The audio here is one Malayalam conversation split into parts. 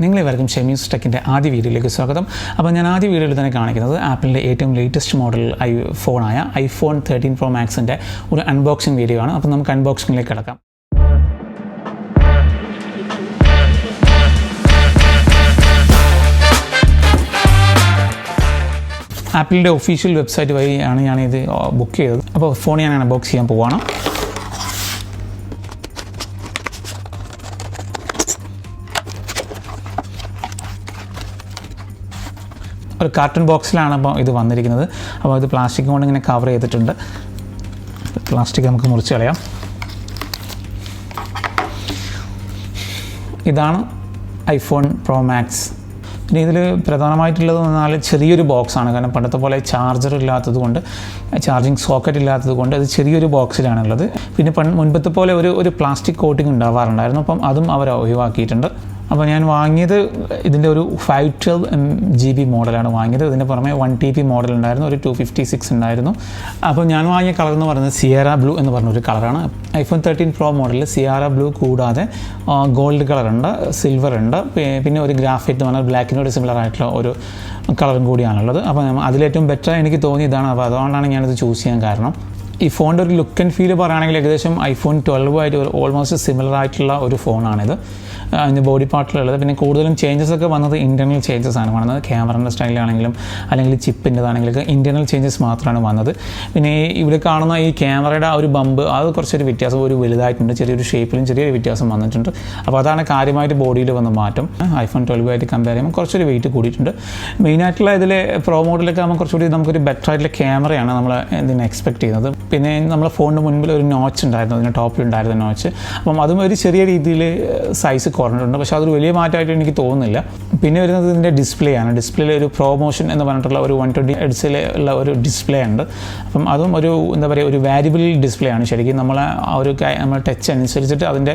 നിങ്ങളെവർക്കും ഷെമീസ് ടെക്കിൻ്റെ ആദ്യ വീഡിയോയിലേക്ക് സ്വാഗതം. അപ്പോൾ ഞാൻ ആദ്യ വീഡിയോയിൽ തന്നെ കാണിക്കുന്നത് ആപ്പിളിൻ്റെ ഏറ്റവും ലേറ്റസ്റ്റ് മോഡൽ ഫോണായ iPhone 13 Pro Maxൻ്റെ ഒരു അൺബോക്സിംഗ് വീഡിയോ ആണ്. അപ്പോൾ നമുക്ക് അൺബോക്സിംഗിലേക്ക് കിടക്കാം. ആപ്പിളിൻ്റെ ഒഫീഷ്യൽ വെബ്സൈറ്റ് വഴിയാണ് ഞാനിത് ബുക്ക് ചെയ്തത്. അപ്പോൾ ഫോൺ ഞാൻ അൺബോക്സ് ചെയ്യാൻ പോവുകയാണ്. ഒരു കാർട്ടൺ ബോക്സിലാണ് അപ്പോൾ ഇത് വന്നിരിക്കുന്നത്. അപ്പോൾ ഇത് പ്ലാസ്റ്റിക് കൊണ്ട് ഇങ്ങനെ കവർ ചെയ്തിട്ടുണ്ട്. പ്ലാസ്റ്റിക് നമുക്ക് മുറിച്ച് കളയാം. ഇതാണ് iPhone Pro Max. പിന്നെ ഇതിൽ പ്രധാനമായിട്ടുള്ളത് എന്നാൽ ചെറിയൊരു ബോക്സാണ്. കാരണം പണ്ടത്തെ പോലെ ചാർജർ ഇല്ലാത്തത് കൊണ്ട്, ചാർജിങ് സോക്കറ്റ് ഇല്ലാത്തത് കൊണ്ട് ഇത് ചെറിയൊരു ബോക്സിലാണുള്ളത്. പിന്നെ മുൻപത്തെ പോലെ ഒരു പ്ലാസ്റ്റിക് കോട്ടിംഗ് ഉണ്ടാവാറുണ്ടായിരുന്നു. അപ്പം അതും അവർ ഒഴിവാക്കിയിട്ടുണ്ട്. അപ്പോൾ ഞാൻ വാങ്ങിയത് ഇതിൻ്റെ ഒരു 512 GB മോഡലാണ് വാങ്ങിയത്. ഇതിൻ്റെ പുറമെ 1 TB മോഡൽ ഉണ്ടായിരുന്നു, ഒരു 256 ഉണ്ടായിരുന്നു. അപ്പോൾ ഞാൻ വാങ്ങിയ കളർ എന്ന് പറയുന്നത് സിയറ ബ്ലൂ എന്ന് പറഞ്ഞൊരു കളറാണ്. iPhone 13 Pro മോഡലിൽ സിയറ ബ്ലൂ കൂടാതെ ഗോൾഡ് കളറുണ്ട്, സിൽവർ ഉണ്ട്, പിന്നെ ഒരു ഗ്രാഫൈറ്റ് എന്ന് പറഞ്ഞാൽ ബ്ലാക്കിനോട് സിമിലർ ആയിട്ടുള്ള ഒരു കളറും കൂടിയാണുള്ളത്. അപ്പോൾ അതിലേറ്റവും ബെറ്റർ എനിക്ക് തോന്നിയതാണ്. അപ്പോൾ അതുകൊണ്ടാണ് ഞാനിത് ചൂസ് ചെയ്യാൻ കാരണം. ഈ ഫോണിൻ്റെ ഒരു ലുക്ക് ആൻഡ് ഫീൽ പറയുകയാണെങ്കിൽ ഏകദേശം iPhone 12 ആയിട്ട് ഓൾമോസ്റ്റ് സിമിലർ ആയിട്ടുള്ള ഒരു ഫോണാണിത്, അതിൻ്റെ ബോഡി പാർട്ടിലുള്ളത്. പിന്നെ കൂടുതലും ചേഞ്ചസ് ഒക്കെ വന്നത് ഇൻറ്റർണൽ ചേഞ്ചസ് ആണ് വന്നത്. ക്യാമറൻ്റെ സ്റ്റൈലാണെങ്കിലും അല്ലെങ്കിൽ ചിപ്പിൻ്റെതാണെങ്കിലും ഇൻറ്റർണൽ ചേഞ്ചസ് മാത്രമാണ് വന്നത്. പിന്നെ ഇവിടെ കാണുന്ന ഈ ക്യാമറയുടെ ആ ഒരു ബമ്പ് അത് കുറച്ചൊരു വ്യത്യാസം ഒരു വലുതായിട്ടുണ്ട്, ചെറിയൊരു ഷേപ്പിലും ചെറിയൊരു വ്യത്യാസം വന്നിട്ടുണ്ട്. അപ്പോൾ അതാണ് കാര്യമായിട്ട് ബോഡിയിൽ വന്ന മാറ്റം. iPhone 12 ആയിട്ട് കമ്പയർ ചെയ്യുമ്പോൾ കുറച്ചൊരു വെയിറ്റ് കൂടിയിട്ടുണ്ട്. മെയിനായിട്ടുള്ള ഇതിലെ പ്രോ മോഡലൊക്കെ ആകുമ്പോൾ കുറച്ചുകൂടി നമുക്കൊരു ബെറ്റർ ആയിട്ടുള്ള ക്യാമറയാണ് നമ്മൾ ഇതിനെ എക്സ്പെക്ട് ചെയ്യുന്നത്. പിന്നെ നമ്മളെ ഫോണിന് മുൻപിൽ ഒരു നോച്ച് ഉണ്ടായിരുന്നു, അതിൻ്റെ ടോപ്പിലുണ്ടായിരുന്ന നോച്ച്. അപ്പം അതും ഒരു ചെറിയ രീതിയിൽ സൈസ് കുറഞ്ഞിട്ടുണ്ട്, പക്ഷേ അതൊരു വലിയ മാറ്റമായിട്ട് എനിക്ക് തോന്നുന്നില്ല. പിന്നെ വരുന്നത് ഇതിൻ്റെ ഡിസ്പ്ലേ ആണ്. ഡിസ്പ്ലേയിൽ ഒരു പ്രൊമോഷൻ എന്ന് പറഞ്ഞിട്ടുള്ള ഒരു 120 Hz ഉള്ള ഒരു ഡിസ്പ്ലേ ഉണ്ട്. അപ്പം അതും ഒരു എന്താ പറയുക ഒരു വാരിയബിൾ ഡിസ്പ്ലേ ആണ്. ശരിക്കും നമ്മൾ നമ്മൾ ടച്ച് അനുസരിച്ചിട്ട് അതിൻ്റെ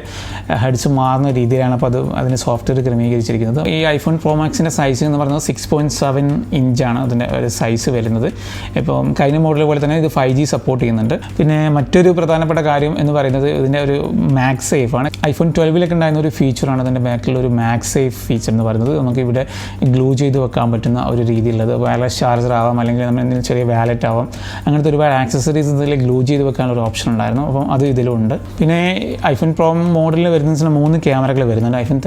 ഹെഡ്സ് മാറുന്ന രീതിയിലാണ് അപ്പോൾ അതിൻ്റെ സോഫ്റ്റ്വെയർ ക്രമീകരിച്ചിരിക്കുന്നത്. ഈ iPhone Pro Maxൻ്റെ സൈസ് എന്ന് പറയുന്നത് 6.7 ഇഞ്ചാണ് അതിൻ്റെ ഒരു സൈസ് വരുന്നത്. ഇപ്പം കഴിഞ്ഞ മോഡൽ പോലെ തന്നെ ഇത് 5G സപ്പോർട്ട് ചെയ്യുന്നുണ്ട്. പിന്നെ മറ്റൊരു പ്രധാനപ്പെട്ട കാര്യം എന്ന് പറയുന്നത് ഇതിൻ്റെ ഒരു മാക്സ് സേഫ് ആണ്. iPhone 12 ഉണ്ടായിരുന്ന ഒരു ഫീച്ചറാണ് അതിൻ്റെ ബാക്കിലുള്ള ഒരു മാക്സ് സേഫ് ഫീച്ചർ എന്ന് പറയുന്നത്. നമുക്ക് ഇവിടെ ഗ്ലൂ ചെയ്ത് വെക്കാൻ പറ്റുന്ന ഒരു രീതിയിലുള്ളത്. വയർലെസ് ചാർജർ ആവാം, അല്ലെങ്കിൽ നമ്മൾ എന്തെങ്കിലും ചെറിയ വാലറ്റ് ആവാം, അങ്ങനത്തെ ഒരുപാട് ആക്സസറീസ് ഇതിൽ ഗ്ലൂ ചെയ്ത് വെക്കാനുള്ള ഒരു ഓപ്ഷൻ ഉണ്ടായിരുന്നു. അപ്പം അത് ഇതിലുണ്ട്. പിന്നെ iPhone Pro മോഡലിൽ വരുന്ന 3 ക്യാമറകൾ വരുന്നുണ്ട്. iPhone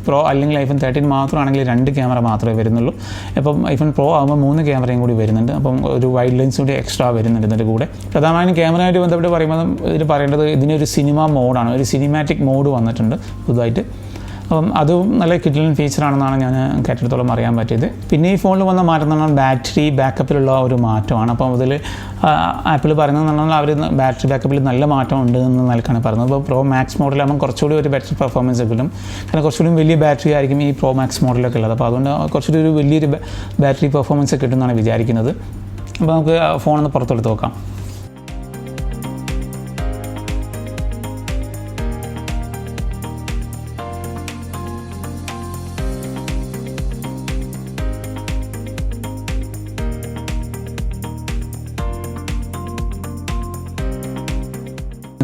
Pro അല്ലെങ്കിൽ iPhone 13 മാത്രമാണെങ്കിൽ 2 ക്യാമറ മാത്രമേ വരുന്നുള്ളൂ. അപ്പം iPhone Pro ആകുമ്പോൾ 3 ക്യാമറയും കൂടി വരുന്നുണ്ട്. അപ്പം ഒരു വൈഡ് ലെൻസ് കൂടി എക്സ്ട്രാ വരുന്നുണ്ട് ഇതിൻ്റെ കൂടെ. പ്രധാനമായും ക്യാമറയായിട്ട് ബന്ധപ്പെട്ട് പറയുമ്പോൾ ഇതിൽ പറയേണ്ടത് ഇതിനൊരു സിനിമ മോഡാണ്, ഒരു സിനിമാറ്റിക് മോഡ് വന്നിട്ടുണ്ട് പുതുതായിട്ട്. അപ്പം അതും നല്ല കിഡിലൻ ഫീച്ചറാണെന്നാണ് ഞാൻ കേട്ടിടത്തോളം അറിയാൻ പറ്റിയത്. പിന്നെ ഈ ഫോണിൽ വന്ന മാറ്റം എന്ന് പറഞ്ഞാൽ ബാറ്ററി ബാക്കപ്പിലുള്ള ഒരു മാറ്റമാണ്. അപ്പം അതിൽ ആപ്പിൾ പറയുന്നത് പറഞ്ഞാൽ അവർ ബാറ്ററി ബാക്കപ്പിൽ നല്ല മാറ്റം ഉണ്ട് എന്ന് നിലക്കാണ് പറയുന്നത്. അപ്പോൾ Pro Max മോഡലാകുമ്പോൾ കുറച്ചുകൂടി ഒരു ബെറ്റർ പെർഫോമൻസ് കിട്ടും. കാരണം കുറച്ചുകൂടി വലിയ ബാറ്ററി ആയിരിക്കും ഈ Pro Max മോഡലൊക്കെ ഉള്ളത്. അപ്പോൾ അതുകൊണ്ട് കുറച്ചുകൂടി ഒരു വലിയൊരു ബാറ്ററി പെർഫോമൻസ് കിട്ടുമെന്നാണ് വിചാരിക്കുന്നത്. അപ്പോൾ നമുക്ക് ഫോണൊന്ന് പുറത്തെടുത്ത് നോക്കാം.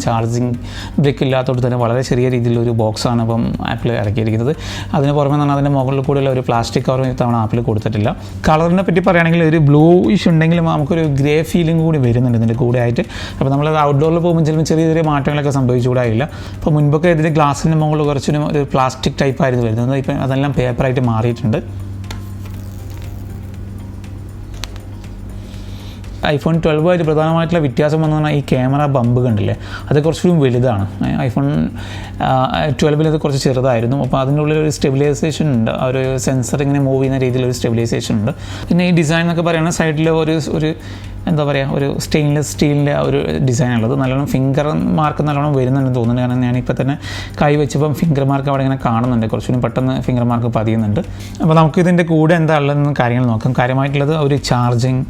ചാർജിങ് ബ്രേക്ക് ഇല്ലാത്തതുകൊണ്ട് തന്നെ വളരെ ചെറിയ രീതിയിലൊരു ബോക്സാണ് ഇപ്പം ആപ്പിൾ ഇറക്കിയിരിക്കുന്നത്. അതിന് പുറമെ തന്നെ അതിൻ്റെ മുകളിൽ കൂടെയുള്ള ഒരു പ്ലാസ്റ്റിക് കവർ ഇത്തവണ ആപ്പിൾ കൊടുത്തിട്ടില്ല. കളറിനെ പറ്റി പറയുകയാണെങ്കിൽ ഒരു ബ്ലൂയിഷ് ഉണ്ടെങ്കിലും നമുക്കൊരു ഗ്രേ ഫീലിംഗ് കൂടി വരുന്നുണ്ട് ഇതിൻ്റെ കൂടെ ആയിട്ട്. അപ്പോൾ നമ്മൾ ഔട്ട്ഡോറിൽ പോകുമ്പോൾ ചിലപ്പോൾ ചെറിയ ചെറിയ മാറ്റങ്ങളൊക്കെ സംഭവിച്ചുകൂടായില്ല. അപ്പോൾ മുൻപൊക്കെ ഇതിൻ്റെ ഗ്ലാസിൻ്റെ മുകളിൽ കുറച്ചൊരു ഒരു പ്ലാസ്റ്റിക് ടൈപ്പായിരുന്നു വരുന്നത്. ഇപ്പം അതെല്ലാം പേപ്പറായിട്ട് മാറിയിട്ടുണ്ട്. iPhone 12 ആയിട്ട് പ്രധാനമായിട്ടുള്ള വ്യത്യാസം എന്ന് പറഞ്ഞാൽ ഈ ക്യാമറ ബമ്പ് കണ്ടില്ലേ, അത് കുറച്ചുകൂടി വലുതാണ്. iPhone 12 അത് കുറച്ച് ചെറുതായിരുന്നു. അപ്പോൾ അതിൻ്റെ ഉള്ളിൽ ഒരു സ്റ്റെബിലൈസേഷൻ ഉണ്ട്, ഒരു സെൻസർ ഇങ്ങനെ മൂവ് ചെയ്യുന്ന രീതിയിലൊരു സ്റ്റെബിലൈസേഷൻ ഉണ്ട്. പിന്നെ ഈ ഡിസൈൻ എന്നൊക്കെ പറയുന്ന സൈഡിൽ ഒരു എന്താ പറയുക ഒരു സ്റ്റെയിൻലെസ് സ്റ്റീലിൻ്റെ ഒരു ഡിസൈൻ ഉള്ളത്. നല്ലോണം ഫിംഗർ മാർക്ക് നല്ലോണം വരുന്നുണ്ടെന്ന് തോന്നുന്നുണ്ട്. കാരണം ഞാനിപ്പോൾ തന്നെ കൈ വെച്ചപ്പം ഫിംഗർ മാർക്ക് അവിടെ ഇങ്ങനെ കാണുന്നുണ്ട്, കുറച്ചുകൂടി പെട്ടെന്ന് ഫിംഗർ മാർക്ക് പതിയുന്നുണ്ട്. അപ്പോൾ നമുക്ക് ഇതിൻ്റെ കൂടെ എന്താ ഉള്ളതെന്ന് കാര്യങ്ങൾ നോക്കാം. കാര്യമായിട്ടുള്ളത് ഒരു ചാർജിങ്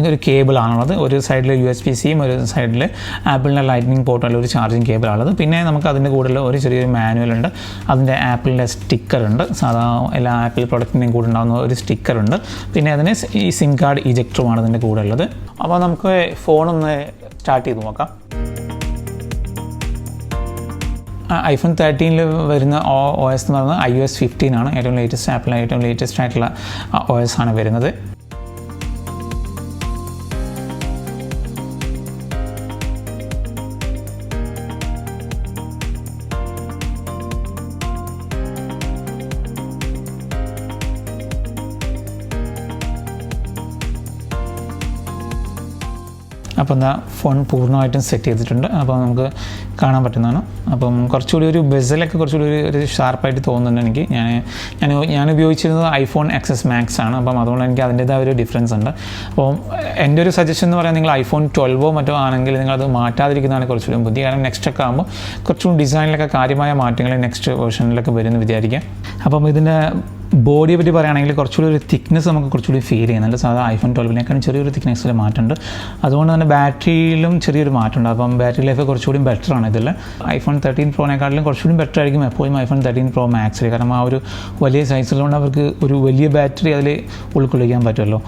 ഒരു കേബിളാണുള്ളത്. ഒരു സൈഡിൽ USB-Cയും ഒരു സൈഡിൽ ആപ്പിളിൻ്റെ ലൈറ്റ്നിങ് പോർട്ടുള്ള ഒരു ചാർജിങ് കേബിളാണുള്ളത്. പിന്നെ നമുക്ക് അതിൻ്റെ കൂടെയുള്ള ഒരു ചെറിയൊരു മാനുവൽ ഉണ്ട്. അതിൻ്റെ ആപ്പിളിൻ്റെ സ്റ്റിക്കറുണ്ട്, സാധാ എല്ലാ ആപ്പിൾ പ്രൊഡക്റ്റിൻ്റെയും കൂടെ ഉണ്ടാകുന്ന ഒരു സ്റ്റിക്കറുണ്ട്. പിന്നെ അതിന് ഈ സിം കാർഡ് ഇജക്ടറുമാണ് അതിൻ്റെ കൂടെ ഉള്ളത്. അപ്പോൾ നമുക്ക് ഫോണൊന്ന് സ്റ്റാർട്ട് ചെയ്ത് നോക്കാം. iPhone 13 വരുന്ന OS എന്ന് പറയുന്നത് iOS 15 ആണ്. ഏറ്റവും ലേറ്റസ്റ്റ് ആപ്പിൾ ഏറ്റവും ലേറ്റസ്റ്റ് ആയിട്ടുള്ള OS ആണ് വരുന്നത്. അപ്പോൾ എന്താ ഫോൺ പൂർണ്ണമായിട്ടും സെറ്റ് ചെയ്തിട്ടുണ്ട്. അപ്പോൾ നമുക്ക് കാണാൻ പറ്റുന്നതാണ്. അപ്പം കുറച്ചുകൂടി ഒരു ബെസലൊക്കെ കുറച്ചുകൂടി ഒരു ഷാർപ്പായിട്ട് തോന്നുന്നുണ്ട് എനിക്ക്. ഞാൻ ഉപയോഗിച്ചിരുന്നത് iPhone XS Max ആണ്. അപ്പം അതുകൊണ്ട് എനിക്ക് അതിൻ്റേതായ ഒരു ഡിഫറൻസ് ഉണ്ട്. അപ്പോൾ എൻ്റെ ഒരു സജഷൻ എന്ന് പറയാൻ നിങ്ങൾ iPhone 12 മറ്റോ ആണെങ്കിൽ നിങ്ങളത് മാറ്റാതിരിക്കുന്നതാണ് കുറച്ചുകൂടി ബുദ്ധി. കാരണം നെക്സ്റ്റ് ഒക്കെ ആകുമ്പോൾ കുറച്ചുകൂടി ഡിസൈനിലൊക്കെ കാര്യമായ മാറ്റങ്ങൾ നെക്സ്റ്റ് വേർഷനിലൊക്കെ വരുമെന്ന് വിചാരിക്കാം. അപ്പം ഇതിൻ്റെ ബോഡിയെ പറ്റി പറയുകയാണെങ്കിൽ കുറച്ചുകൂടി ഒരു തിക്നെസ് നമുക്ക് കുറച്ചുകൂടി ഫീൽ ചെയ്യുന്നുണ്ട്. സാധാരണ iPhone 12 ചെറിയൊരു തിക്നെസ്സിൽ മാറ്റമുണ്ട്. അതുകൊണ്ട് തന്നെ ബാറ്ററിയിലും ചെറിയൊരു മാറ്റമുണ്ട്. അപ്പം ബാറ്ററി ലൈഫ് കുറച്ചുകൂടി ബെറ്ററാണ് ഇതിൽ. iPhone 13 Proനെക്കാട്ടിലും കുറച്ചുകൂടി ബെറ്റർ ആയിരിക്കും എപ്പോഴും iPhone 13 Pro Maxൽ. കാരണം ആ ഒരു വലിയ സൈസിലുകൊണ്ട് അവർക്ക് ഒരു വലിയ ബാറ്ററി അതിൽ ഉൾക്കൊള്ളിക്കാൻ പറ്റുമല്ലോ.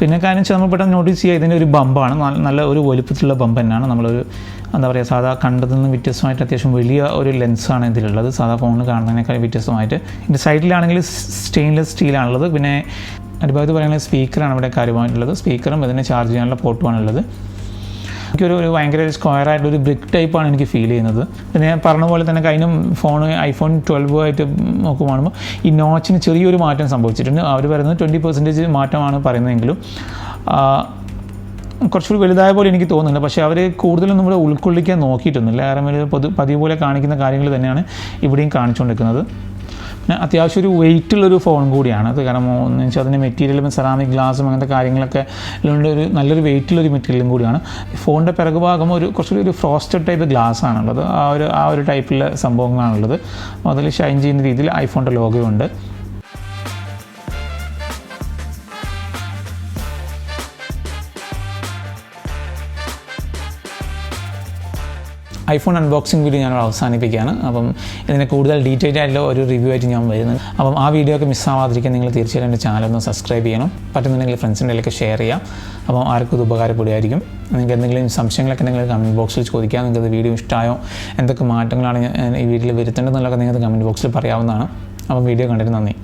പിന്നെ കാര്യം നമ്മൾ പെട്ടെന്ന് നോട്ടീസ് ചെയ്യുക ഇതിൻ്റെ ഒരു ബമ്പാണ്. നല്ല ഒരു വലുപ്പത്തിലുള്ള ബമ്പ് തന്നെയാണ്. നമ്മളൊരു എന്താ പറയുക സാധാ കണ്ടതിൽ നിന്ന് വ്യത്യസ്തമായിട്ട് അത്യാവശ്യം വലിയ ഒരു ലെൻസാണ് ഇതിലുള്ളത്. സാധാ ഫോണിൽ കാണുന്നതിനേക്കാൾ വ്യത്യസ്തമായിട്ട്. ഇതിൻ്റെ സൈഡിലാണെങ്കിൽ സ്റ്റെയിൻലെസ് സ്റ്റീലാണുള്ളത്. പിന്നെ അടിഭാഗത്ത് പറയുന്നത് സ്പീക്കറാണ് ഇവിടെ കാര്യമായിട്ടുള്ളത്. സ്പീക്കറും ഇതിനെ ചാർജ് ചെയ്യാനുള്ള പോർട്ടുമാണുള്ളത്. എനിക്കൊരു ഭയങ്കര സ്ക്വയറായിട്ടൊരു ബ്രിക്ക് ടൈപ്പാണ് എനിക്ക് ഫീൽ ചെയ്യുന്നത്. പിന്നെ ഞാൻ പറഞ്ഞ പോലെ തന്നെ കഴിഞ്ഞും iPhone 12 നോക്കുമ്പോൾ ഈ നോച്ചിന് ചെറിയൊരു മാറ്റം സംഭവിച്ചിട്ടുണ്ട്. അവർ പറയുന്നത് 20% മാറ്റമാണ് പറയുന്നതെങ്കിലും കുറച്ചുകൂടി വലുതായ പോലെ എനിക്ക് തോന്നുന്നുണ്ട്. പക്ഷേ അവർ കൂടുതലും നമ്മുടെ ഉൾക്കൊള്ളിക്കാൻ നോക്കിയിട്ടൊന്നുമില്ല. കാരണം ഒരു പതിവ് പോലെ കാണിക്കുന്ന കാര്യങ്ങൾ തന്നെയാണ് ഇവിടെയും കാണിച്ചുകൊണ്ടിരിക്കുന്നത്. പിന്നെ അത്യാവശ്യം ഒരു വെയിറ്റുള്ളൊരു ഫോൺ കൂടിയാണ് അത്. കാരണം എന്ന് വെച്ചാൽ അതിൻ്റെ മെറ്റീരിയലും സെറാമിക് ഗ്ലാസും അങ്ങനത്തെ കാര്യങ്ങളൊക്കെ ഉള്ള ഒരു നല്ലൊരു വെയിറ്റുള്ളൊരു മെറ്റീരിയലും കൂടിയാണ്. ഫോണിൻ്റെ പിറകുഭാഗം കുറച്ചുകൂടി ഒരു ഫ്രോസ്റ്റഡ് ടൈപ്പ് ഗ്ലാസ് ആണുള്ളത്. ആ ഒരു ടൈപ്പിലുള്ള സംഭവങ്ങളാണുള്ളത്. അതിൽ ഷൈൻ ചെയ്യുന്ന രീതിയിൽ ഐഫോണിൻ്റെ ലോഗോ ഉണ്ട്. iPhone അൺബോക്സിംഗ് വീഡിയോ ഞാൻ അവസാനിപ്പിക്കുകയാണ്. അപ്പം ഇതിനെ കൂടുതൽ ഡീറ്റെയിൽ ആയിട്ടുള്ള ഒരു റിവ്യൂ ആയിട്ട് ഞാൻ വരുന്നത്. അപ്പം ആ വീഡിയോ ഒക്കെ മിസ്സാവാതിരിക്കാൻ നിങ്ങൾ തീർച്ചയായും എൻ്റെ ചാനലൊന്ന് സബ്സ്ക്രൈബ് ചെയ്യണം. പറ്റുന്നുണ്ടെങ്കിൽ ഫ്രണ്ട്സിൻ്റെ ഇടയിലൊക്കെ ഷെയർ ചെയ്യാം. അപ്പം ആർക്കും ഇത് ഉപകാരപ്പെടുമായിരിക്കും. നിങ്ങൾക്ക് എന്തെങ്കിലും സംശയങ്ങളൊക്കെ നിങ്ങൾ കമൻറ്റ് ബോക്സിൽ ചോദിക്കാം. നിങ്ങൾക്ക് വീഡിയോ ഇഷ്ടമായോ, എന്തൊക്കെ മാറ്റങ്ങളാണ് ഈ വീഡിയോയിൽ വരുത്തേണ്ടതെന്നുള്ളതൊക്കെ നിങ്ങൾക്ക് കമൻറ്റ് ബോക്സിൽ പറയാവുന്നതാണ്. അപ്പം വീഡിയോ കണ്ടിട്ട് നന്ദി.